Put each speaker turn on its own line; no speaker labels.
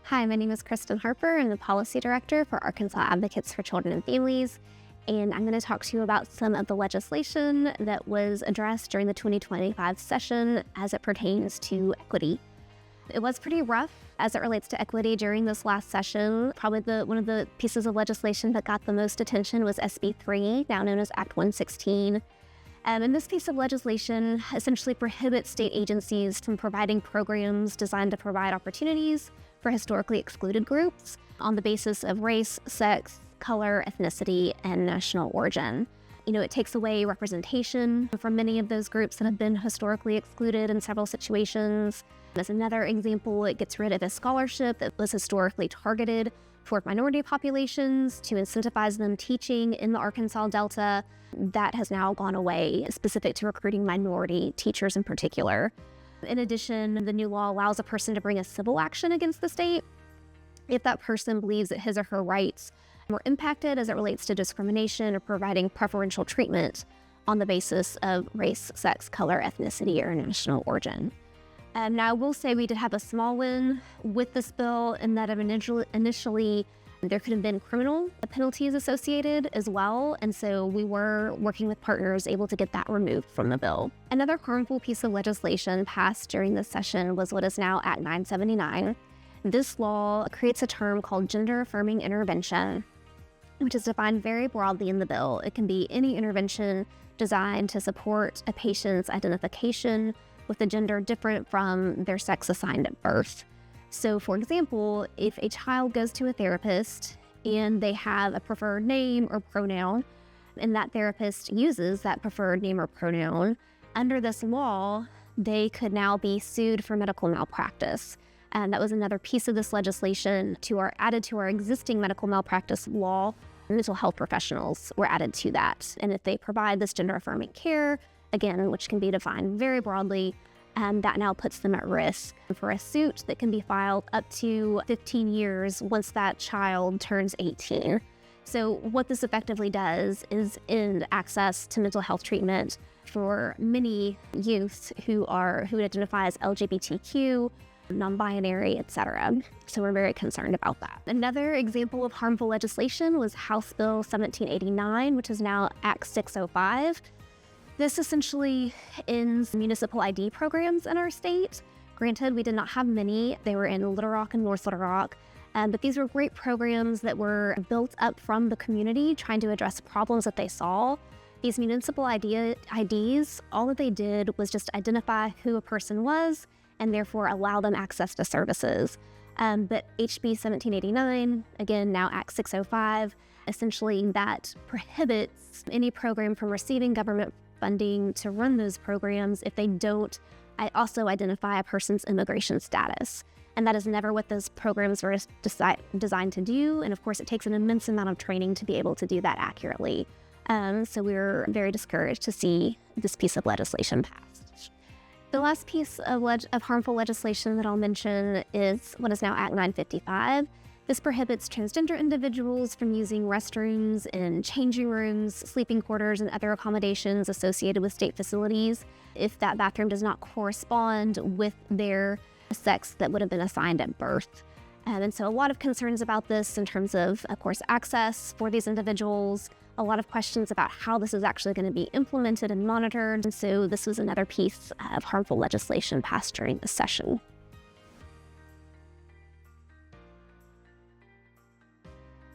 Hi, my name is Kristen Harper. I'm the Policy Director for Arkansas Advocates for Children and Families, and I'm going to talk to you about some of the legislation that was addressed during the 2025 session as it pertains to equity. It was pretty rough as it relates to equity during this last session. Probably one of the pieces of legislation that got the most attention was SB 3, now known as Act 116. And this piece of legislation essentially prohibits state agencies from providing programs designed to provide opportunities for historically excluded groups on the basis of race, sex, color, ethnicity, and national origin. It takes away representation from many of those groups that have been historically excluded in several situations. As another example, it gets rid of a scholarship that was historically targeted for minority populations to incentivize them teaching in the Arkansas Delta. That has now gone away, specific to recruiting minority teachers in particular. In addition, the new law allows a person to bring a civil action against the state if that person believes that his or her rights were impacted as it relates to discrimination or providing preferential treatment on the basis of race, sex, color, ethnicity, or national origin. Now, I will say we did have a small win with this bill in that initially there could have been criminal penalties associated as well, and so we were working with partners able to get that removed from the bill. Another harmful piece of legislation passed during this session was what is now Act 979. This law creates a term called gender-affirming intervention, which is defined very broadly in the bill. It can be any intervention designed to support a patient's identification with a gender different from their sex assigned at birth. So, for example, if a child goes to a therapist and they have a preferred name or pronoun, and that therapist uses that preferred name or pronoun, under this law, they could now be sued for medical malpractice. And that was another piece of this legislation added to our existing medical malpractice law. Mental health professionals were added to that. And if they provide this gender-affirming care, again, which can be defined very broadly, that now puts them at risk for a suit that can be filed up to 15 years once that child turns 18. So what this effectively does is end access to mental health treatment for many youth who identify as LGBTQ, non-binary, etc. So we're very concerned about that. Another example of harmful legislation was House Bill 1789, which is now Act 605. This essentially ends municipal ID programs in our state. Granted, we did not have many. They were in Little Rock and North Little Rock, but these were great programs that were built up from the community trying to address problems that they saw. These municipal IDs, all that they did was just identify who a person was and therefore allow them access to services. But HB 1789, again, now Act 605, essentially that prohibits any program from receiving government funding to run those programs if they don't also identify a person's immigration status. And that is never what those programs were designed to do. And of course, it takes an immense amount of training to be able to do that accurately. So we were very discouraged to see this piece of legislation passed. The last piece of harmful legislation that I'll mention is what is now Act 955. This prohibits transgender individuals from using restrooms in changing rooms, sleeping quarters, and other accommodations associated with state facilities if that bathroom does not correspond with their sex that would have been assigned at birth. And so a lot of concerns about this in terms of course, access for these individuals, a lot of questions about how this is actually going to be implemented and monitored. And so this was another piece of harmful legislation passed during this session.